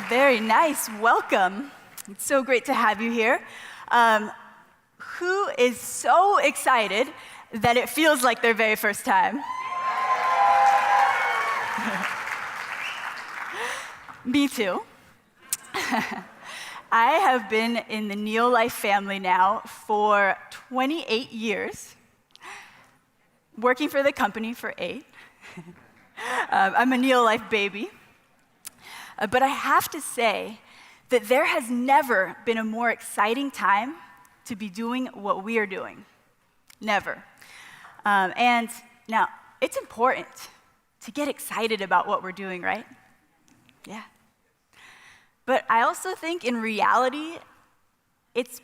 Very nice. Welcome. It's so great to have you here. Who is so excited that it feels like their very first time? Me too. I have been in the NeoLIFE family now for 28 years, working for the company for 8. I'm a NeoLIFE baby. But I have to say that there has never been a more exciting time to be doing what we are doing. Never. And now, it's important to get excited about what we're doing, right? Yeah. But I also think in reality, it's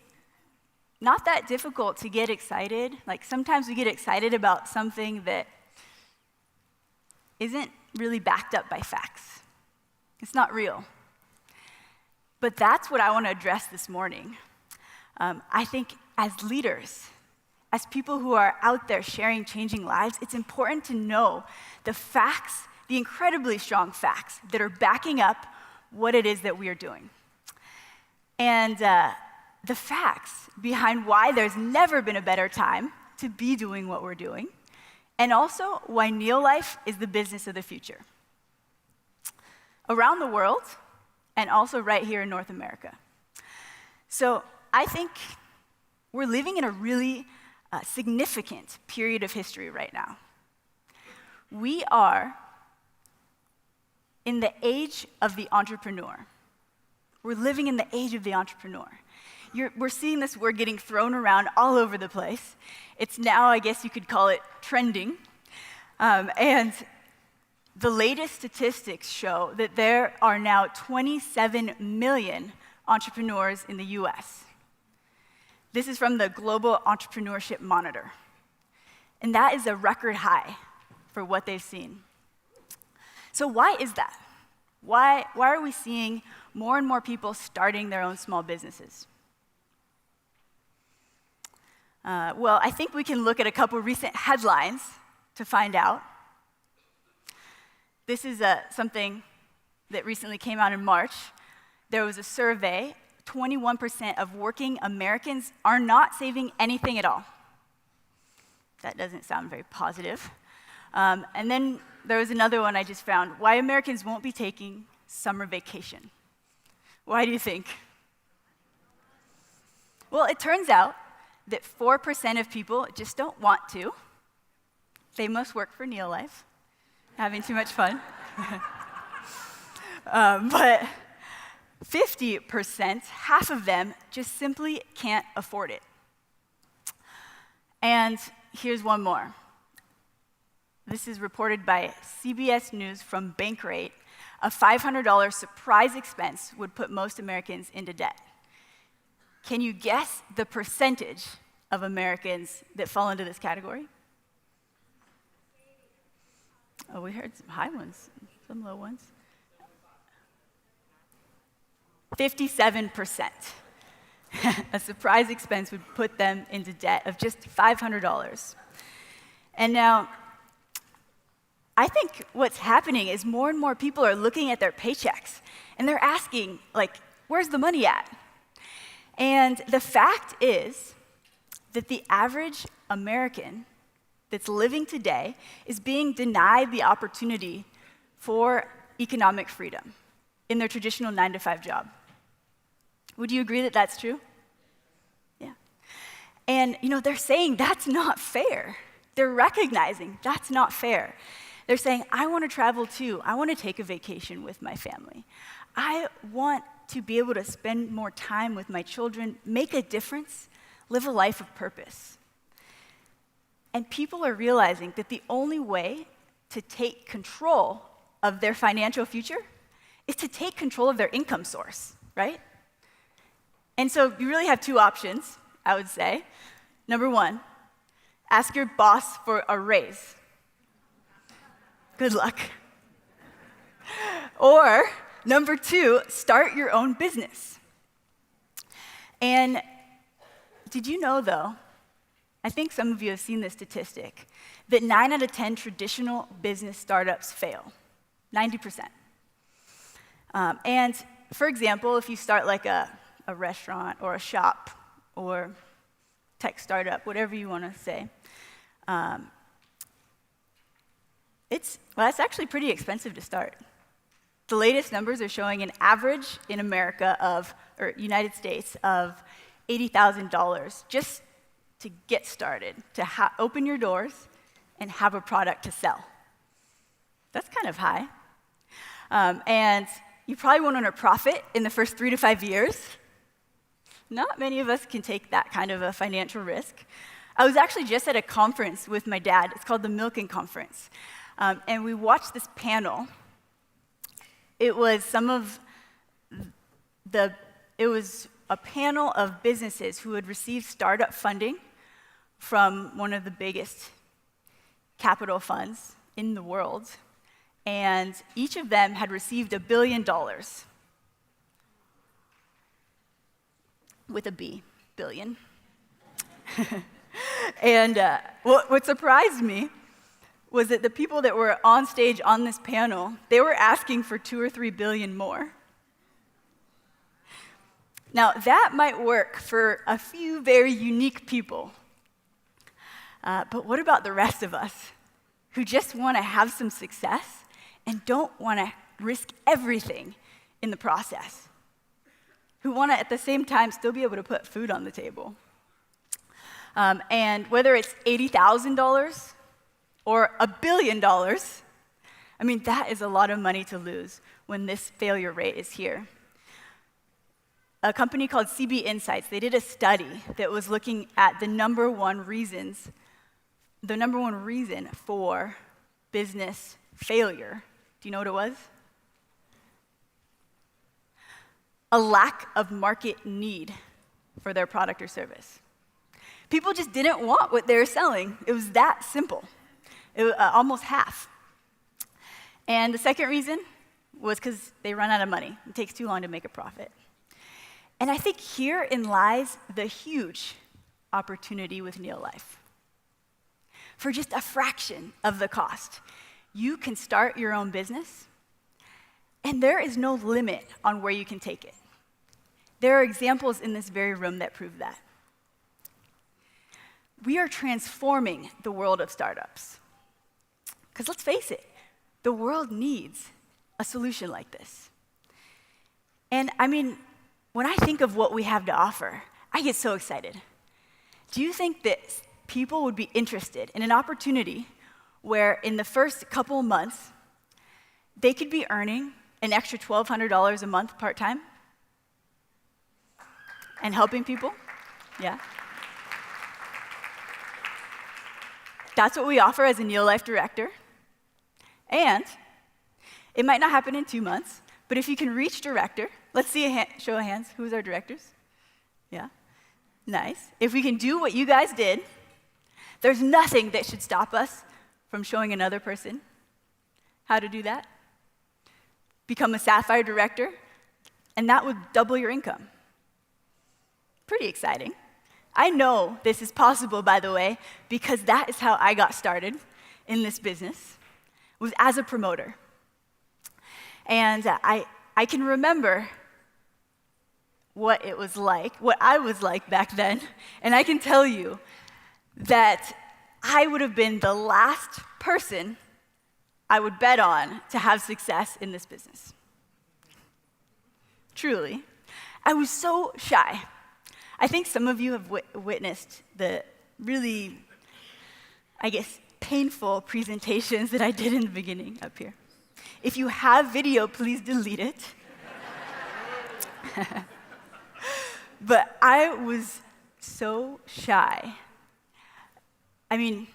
not that difficult to get excited. Like sometimes we get excited about something that isn't really backed up by facts. It's not real. But that's what I want to address this morning. I think as leaders, as people who are out there sharing changing lives, it's important to know the facts, the incredibly strong facts that are backing up what it is that we are doing. And the facts behind why there's never been a better time to be doing what we're doing, and also why NeoLIFE is the business of the future. Around the world, and also right here in North America. So I think we're living in a really significant period of history right now. We are in the age of the entrepreneur. We're living in the age of the entrepreneur. We're seeing this word getting thrown around all over the place. It's now, I guess you could call it, trending. And the latest statistics show that there are now 27 million entrepreneurs in the US. This is from the Global Entrepreneurship Monitor. And that is a record high for what they've seen. So why is that? Why are we seeing more and more people starting their own small businesses? Well, I think we can look at a couple recent headlines to find out. This is something that recently came out in March. There was a survey, 21% of working Americans are not saving anything at all. That doesn't sound very positive. And then there was another one I just found, why Americans won't be taking summer vacation. Why do you think? Well, it turns out that 4% of people just don't want to. They must work for NeoLIFE. Having too much fun. But 50%, half of them, just simply can't afford it. And here's one more. This is reported by CBS News from Bankrate. A $500 surprise expense would put most Americans into debt. Can you guess the percentage of Americans that fall into this category? Oh, we heard some high ones, some low ones. 57%. A surprise expense would put them into debt of just $500. And now, I think what's happening is more and more people are looking at their paychecks, and they're asking, like, where's the money at? And the fact is that the average American that's living today is being denied the opportunity for economic freedom in their traditional 9-to-5 job. Would you agree that that's true? Yeah. And, they're saying that's not fair. They're recognizing that's not fair. They're saying, I want to travel too. I want to take a vacation with my family. I want to be able to spend more time with my children, make a difference, live a life of purpose. And people are realizing that the only way to take control of their financial future is to take control of their income source, right? And so you really have two options, I would say. Number one, ask your boss for a raise. Good luck. Or number two, start your own business. And did you know, though, I think some of you have seen this statistic, that 9 out of 10 traditional business startups fail, 90%. And for example, if you start like a restaurant or a shop or tech startup, whatever you want to say, it's actually pretty expensive to start. The latest numbers are showing an average in America or United States of $80,000 just to get started, to open your doors and have a product to sell. That's kind of high. And you probably won't earn a profit in the first 3 to 5 years. Not many of us can take that kind of a financial risk. I was actually just at a conference with my dad. It's called the Milken Conference. And we watched this panel. It was a panel of businesses who had received startup funding from one of the biggest capital funds in the world. And each of them had received $1 billion. With a B, billion. And what surprised me was that the people that were on stage on this panel, they were asking for 2 or 3 billion more. Now, that might work for a few very unique people. But what about the rest of us who just want to have some success and don't want to risk everything in the process? Who want to, at the same time, still be able to put food on the table? And whether it's $80,000 or $1 billion, I mean, that is a lot of money to lose when this failure rate is here. A company called CB Insights, they did a study that was looking at the number one reason for business failure. Do you know what it was? A lack of market need for their product or service. People just didn't want what they were selling. It was that simple. Almost half. And the second reason was because they run out of money. It takes too long to make a profit. And I think herein lies the huge opportunity with NeoLIFE. For just a fraction of the cost, you can start your own business, and there is no limit on where you can take it. There are examples in this very room that prove that. We are transforming the world of startups. Because let's face it, the world needs a solution like this. And I mean, when I think of what we have to offer, I get so excited. Do you think that people would be interested in an opportunity where in the first couple of months, they could be earning an extra $1,200 a month part-time? And helping people? Yeah. That's what we offer as a NeoLIFE director. And it might not happen in 2 months, but if you can reach director, let's see a show of hands. Who's our directors? Yeah. Nice. If we can do what you guys did, there's nothing that should stop us from showing another person how to do that. Become a Sapphire director, and that would double your income. Pretty exciting. I know this is possible, by the way, because that is how I got started in this business, was as a promoter. And I can remember what it was like, what I was like back then, and I can tell you that I would have been the last person I would bet on to have success in this business. Truly. I was so shy. I think some of you have witnessed the really, I guess, painful presentations that I did in the beginning up here. If you have video, please delete it. But I was so shy. I mean,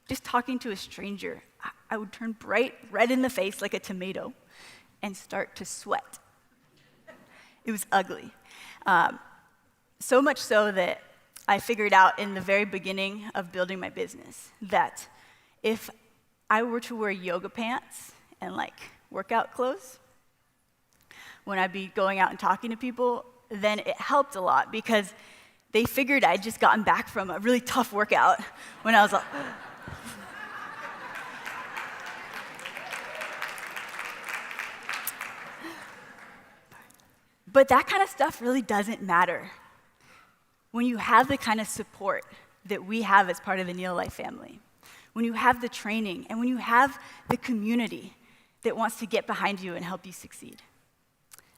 just talking to a stranger, I would turn bright red in the face like a tomato and start to sweat. It was ugly. So much so that I figured out in the very beginning of building my business that if I were to wear yoga pants and like workout clothes, when I'd be going out and talking to people, then it helped a lot because they figured I'd just gotten back from a really tough workout when I was like, But that kind of stuff really doesn't matter when you have the kind of support that we have as part of the NeoLIFE family, when you have the training, and when you have the community that wants to get behind you and help you succeed.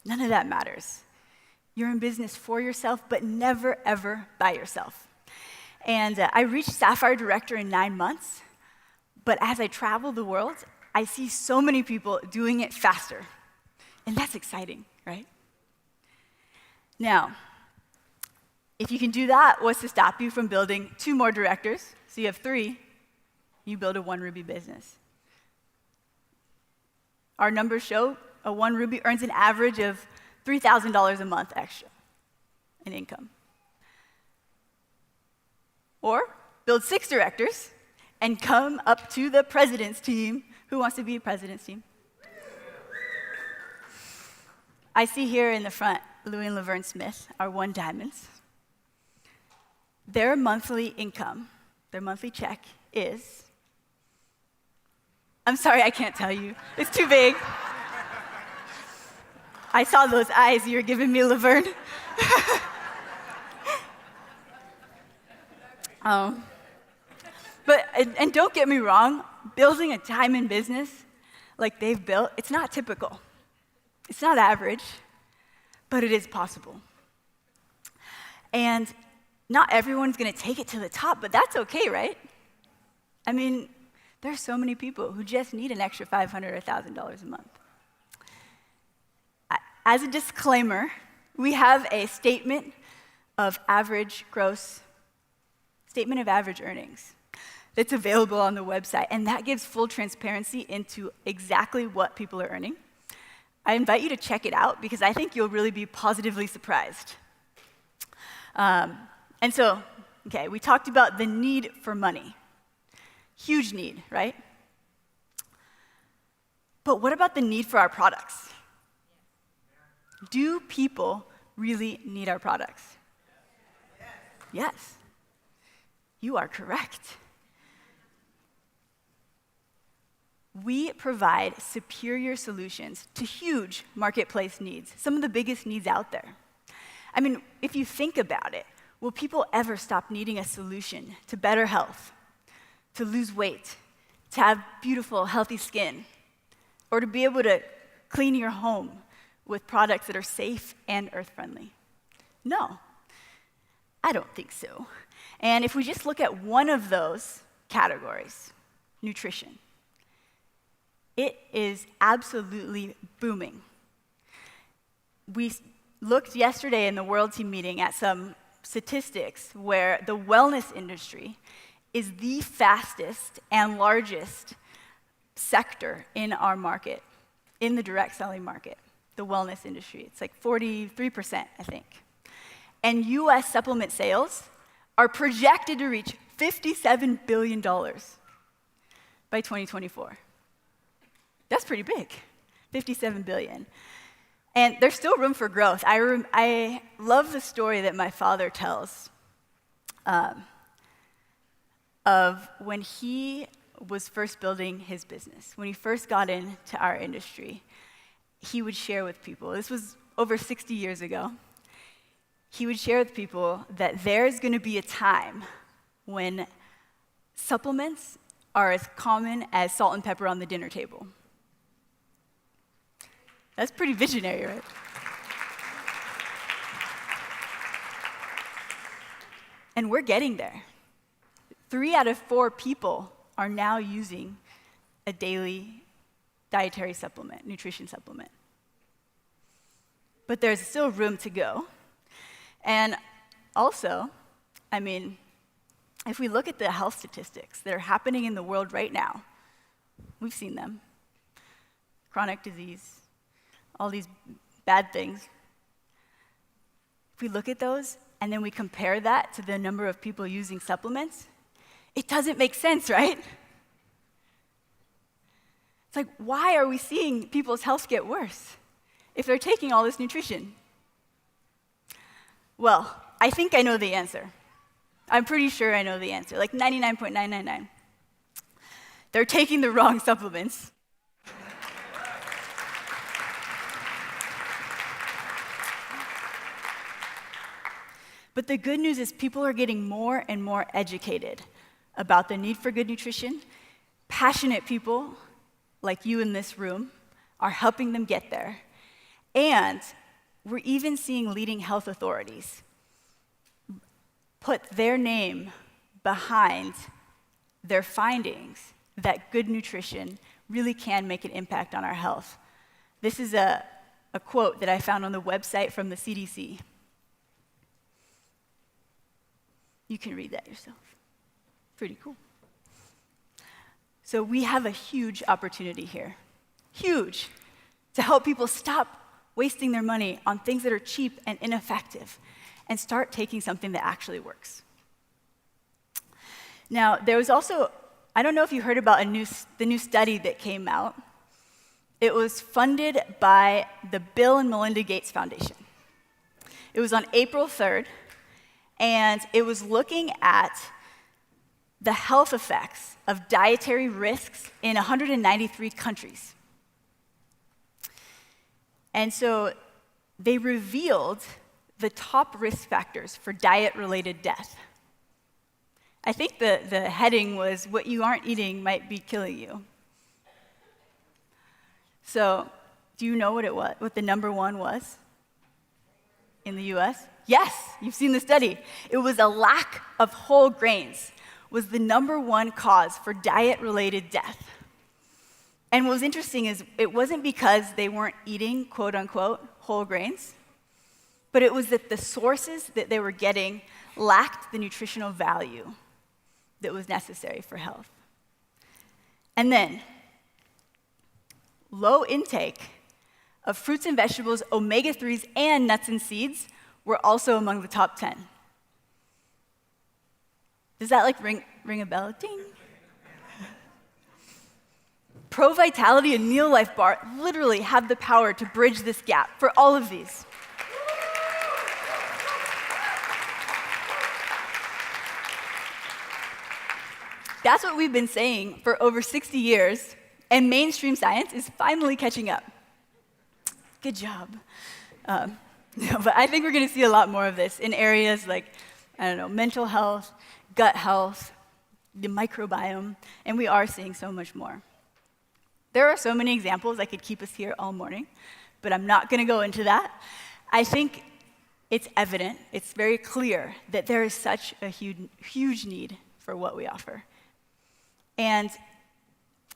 None of that matters. You're in business for yourself, but never, ever by yourself. And I reached Sapphire Director in 9 months, but as I travel the world, I see so many people doing it faster. And that's exciting, right? Now, if you can do that, what's to stop you from building 2 more directors? So you have 3, you build a 1 Ruby business. Our numbers show a 1 Ruby earns an average of $3,000 a month extra in income. Or build 6 directors and come up to the president's team. Who wants to be a president's team? I see here in the front Louis and Laverne Smith, our 1 diamonds. Their monthly income, their monthly check is, I'm sorry, I can't tell you. It's too big. I saw those eyes you were giving me, Laverne. And don't get me wrong, building a diamond business like they've built, it's not typical. It's not average, but it is possible. And not everyone's going to take it to the top, but that's okay, right? I mean, there's so many people who just need an extra $500 or $1,000 a month. As a disclaimer, we have a statement of average earnings that's available on the website, and that gives full transparency into exactly what people are earning. I invite you to check it out because I think you'll really be positively surprised. And so, okay, we talked about the need for money. Huge need, right? But what about the need for our products? Do people really need our products? Yes. You are correct. We provide superior solutions to huge marketplace needs, some of the biggest needs out there. I mean, if you think about it, will people ever stop needing a solution to better health, to lose weight, to have beautiful, healthy skin, or to be able to clean your home with products that are safe and earth-friendly? No, I don't think so. And if we just look at one of those categories, nutrition, it is absolutely booming. We looked yesterday in the World Team meeting at some statistics where the wellness industry is the fastest and largest sector in our market, in the direct selling market, the wellness industry. It's like 43%, I think. And US supplement sales are projected to reach $57 billion by 2024. That's pretty big, 57 billion. And there's still room for growth. I love the story that my father tells of when he was first building his business. When he first got into our industry, he would share with people, this was over 60 years ago, he would share with people that there's going to be a time when supplements are as common as salt and pepper on the dinner table. That's pretty visionary, right? And we're getting there. 3 out of 4 people are now using a daily dietary supplement, nutrition supplement. But there's still room to go. And also, I mean, if we look at the health statistics that are happening in the world right now, we've seen them. Chronic disease, all these bad things. If we look at those and then we compare that to the number of people using supplements, it doesn't make sense, right? It's like, why are we seeing people's health get worse if they're taking all this nutrition? Well, I think I know the answer. I'm pretty sure I know the answer, like 99.999. They're taking the wrong supplements. But the good news is people are getting more and more educated about the need for good nutrition. Passionate people, like you in this room, are helping them get there. And we're even seeing leading health authorities put their name behind their findings that good nutrition really can make an impact on our health. This is a quote that I found on the website from the CDC. You can read that yourself. Pretty cool. So we have a huge opportunity here. Huge. To help people stop wasting their money on things that are cheap and ineffective and start taking something that actually works. Now, there was also, I don't know if you heard about the new study that came out. It was funded by the Bill and Melinda Gates Foundation. It was on April 3rd, and it was looking at the health effects of dietary risks in 193 countries. And so they revealed the top risk factors for diet-related death. I think the heading was, "What you aren't eating might be killing you." So, do you know what the number one was in the US? Yes, you've seen the study. It was a lack of whole grains was the number one cause for diet-related death. And what was interesting is it wasn't because they weren't eating, quote unquote, whole grains, but it was that the sources that they were getting lacked the nutritional value that was necessary for health. And then, low intake of fruits and vegetables, omega-3s, and nuts and seeds were also among the top 10. Does that ring a bell? Ding. Pro Vitality and NeoLIFE Bar literally have the power to bridge this gap for all of these. That's what we've been saying for over 60 years, and mainstream science is finally catching up. Good job. But I think we're going to see a lot more of this in areas like, mental health, gut health, the microbiome, and we are seeing so much more. There are so many examples. I could keep us here all morning, but I'm not going to go into that. I think it's evident, it's very clear that there is such a huge need for what we offer. And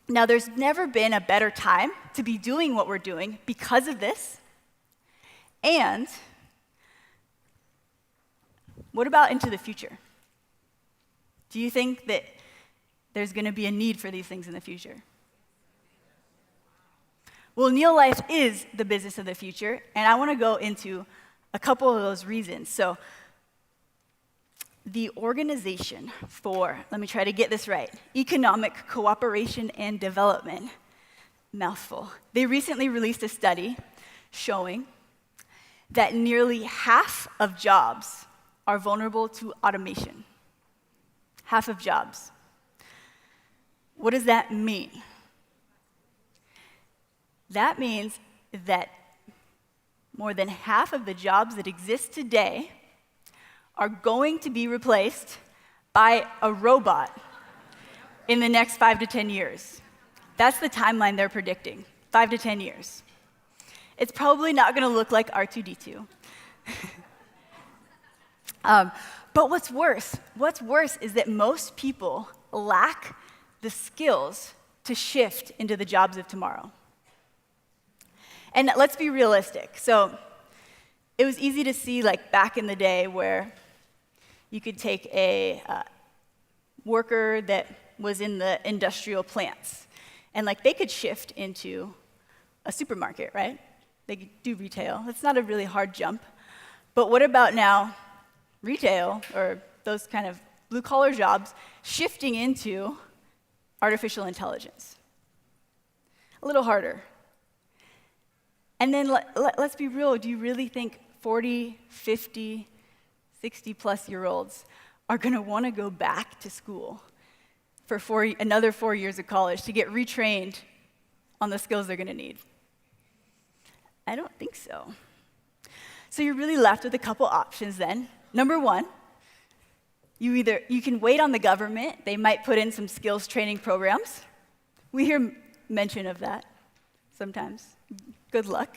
now there's never been a better time to be doing what we're doing because of this. And what about into the future? Do you think that there's going to be a need for these things in the future? Well, NeoLIFE is the business of the future, and I want to go into a couple of those reasons. So, the Organization for, let me try to get this right, Economic Cooperation and Development, mouthful. They recently released a study showing that nearly half of jobs are vulnerable to automation. Half of jobs. What does that mean? That means that more than half of the jobs that exist today are going to be replaced by a robot in the next 5 to 10 years. That's the timeline they're predicting, 5 to 10 years. It's probably not going to look like R2-D2. But what's worse is that most people lack the skills to shift into the jobs of tomorrow. And let's be realistic. So it was easy to see, like back in the day, where you could take a worker that was in the industrial plants, and like they could shift into a supermarket, right? They could do retail. It's not a really hard jump. But what about now retail, or those kind of blue-collar jobs, shifting into artificial intelligence? A little harder. And then let's be real, do you really think 40, 50, 60-plus-year-olds are going to want to go back to school for another 4 years of college to get retrained on the skills they're going to need? I don't think so. So you're really left with a couple options then. Number one, you can wait on the government. They might put in some skills training programs. We hear mention of that sometimes. Good luck.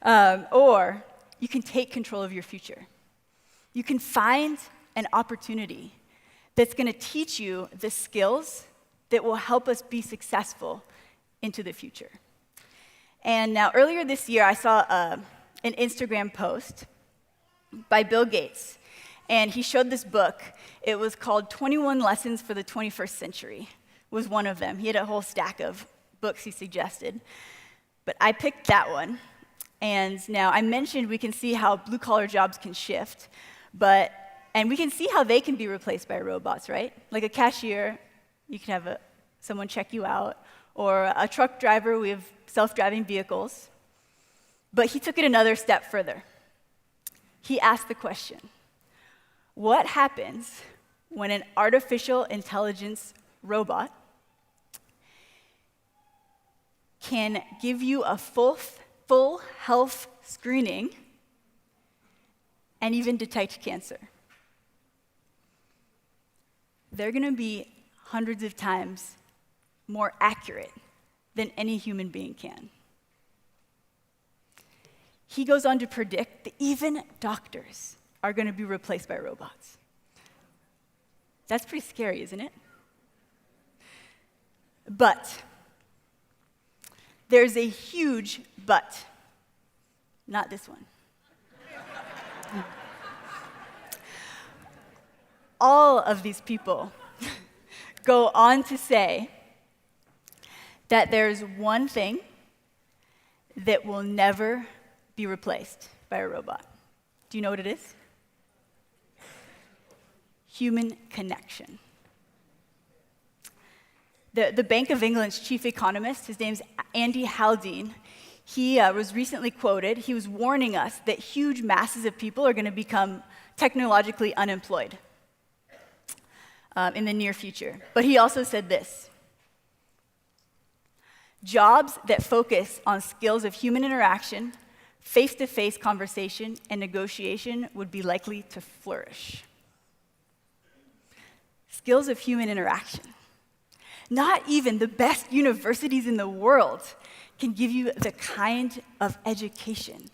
Or you can take control of your future. You can find an opportunity that's going to teach you the skills that will help us be successful into the future. And now, earlier this year, I saw an Instagram post by Bill Gates, and he showed this book. It was called 21 Lessons for the 21st Century, was one of them. He had a whole stack of books he suggested, but I picked that one. And now, I mentioned we can see how blue-collar jobs can shift, and we can see how they can be replaced by robots, right? Like a cashier, you can have someone check you out, or a truck driver, we have self-driving vehicles. But he took it another step further. He asked the question, what happens when an artificial intelligence robot can give you a full health screening and even detect cancer? They're going to be hundreds of times more accurate than any human being can. He goes on to predict that even doctors are going to be replaced by robots. That's pretty scary, isn't it? But there's a huge but. Not this one. All of these people go on to say that there's one thing that will never be replaced by a robot. Do you know what it is? Human connection. The Bank of England's chief economist, his name's Andy Haldane, he was recently quoted. He was warning us that huge masses of people are going to become technologically unemployed in the near future. But he also said this: jobs that focus on skills of human interaction, face-to-face conversation, and negotiation would be likely to flourish. Skills of human interaction. Not even the best universities in the world can give you the kind of education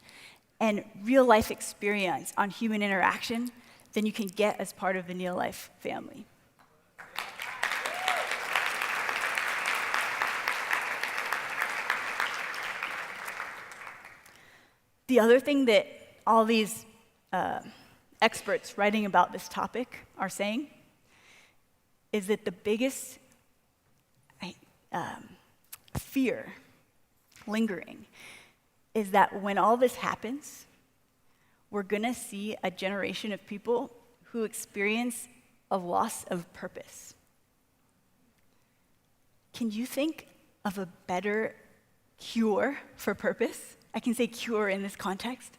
and real-life experience on human interaction than you can get as part of the NeoLIFE family. The other thing that all these experts writing about this topic are saying is that the biggest fear lingering is that when all this happens, we're going to see a generation of people who experience a loss of purpose. Can you think of a better cure for purpose? I can say cure in this context.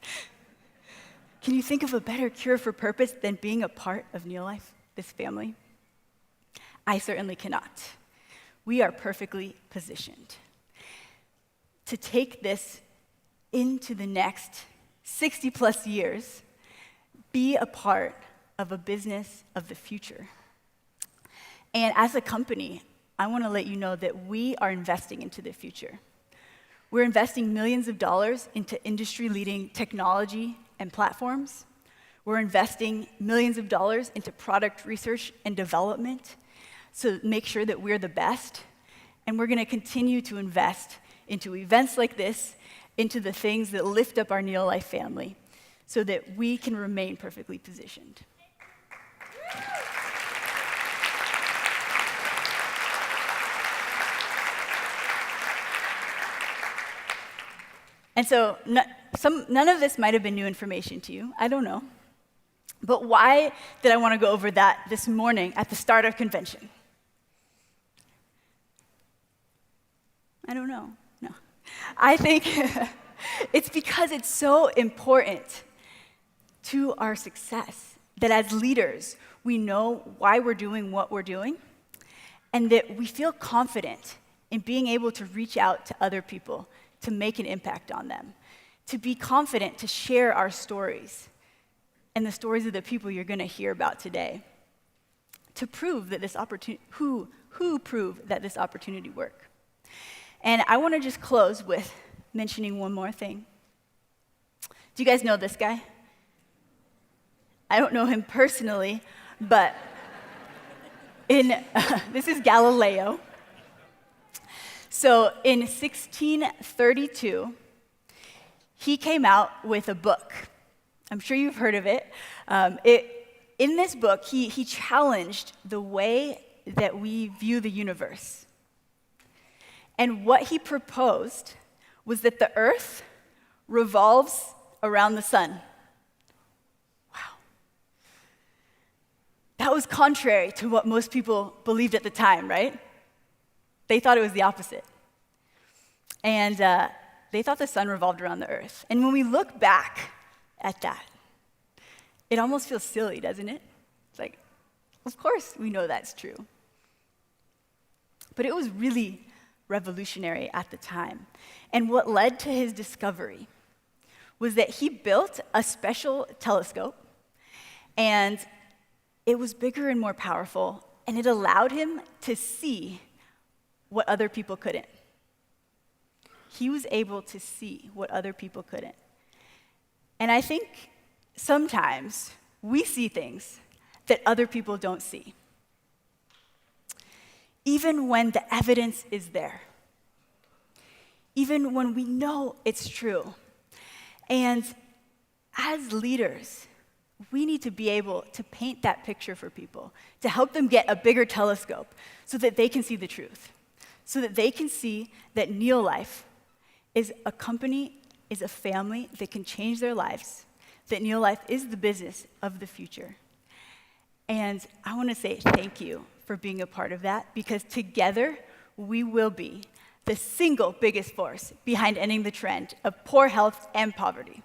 Can you think of a better cure for purpose than being a part of NeoLIFE, this family? I certainly cannot. We are perfectly positioned to take this into the next 60 plus years, be a part of a business of the future. And as a company, I want to let you know that we are investing into the future. We're investing millions of dollars into industry-leading technology and platforms. We're investing millions of dollars into product research and development to make sure that we're the best. And we're going to continue to invest into events like this, into the things that lift up our NeoLIFE family, so that we can remain perfectly positioned. And so none of this might have been new information to you. I don't know. But why did I want to go over that this morning at the start of convention? I don't know. No. I think it's because it's so important to our success that as leaders, we know why we're doing what we're doing, and that we feel confident in being able to reach out to other people to make an impact on them, to be confident to share our stories, and the stories of the people you're going to hear about today to prove that this opportunity, who prove that this opportunity work. And I want to just close with mentioning one more thing. Do you guys know this guy? I don't know him personally, but this is Galileo. So in 1632, he came out with a book. I'm sure you've heard of it. In this book, he challenged the way that we view the universe. And what he proposed was that the earth revolves around the sun. Wow. That was contrary to what most people believed at the time, right? They thought it was the opposite. And they thought the sun revolved around the earth. And when we look back at that, it almost feels silly, doesn't it? It's like, of course we know that's true. But it was really revolutionary at the time. And what led to his discovery was that he built a special telescope, and it was bigger and more powerful, and it allowed him to see what other people couldn't. He was able to see what other people couldn't. And I think sometimes we see things that other people don't see, even when the evidence is there, even when we know it's true. And as leaders, we need to be able to paint that picture for people, to help them get a bigger telescope so that they can see the truth, so that they can see that NeoLIFE is a company, is a family that can change their lives, that NeoLIFE is the business of the future. And I want to say thank you for being a part of that, because together we will be the single biggest force behind ending the trend of poor health and poverty.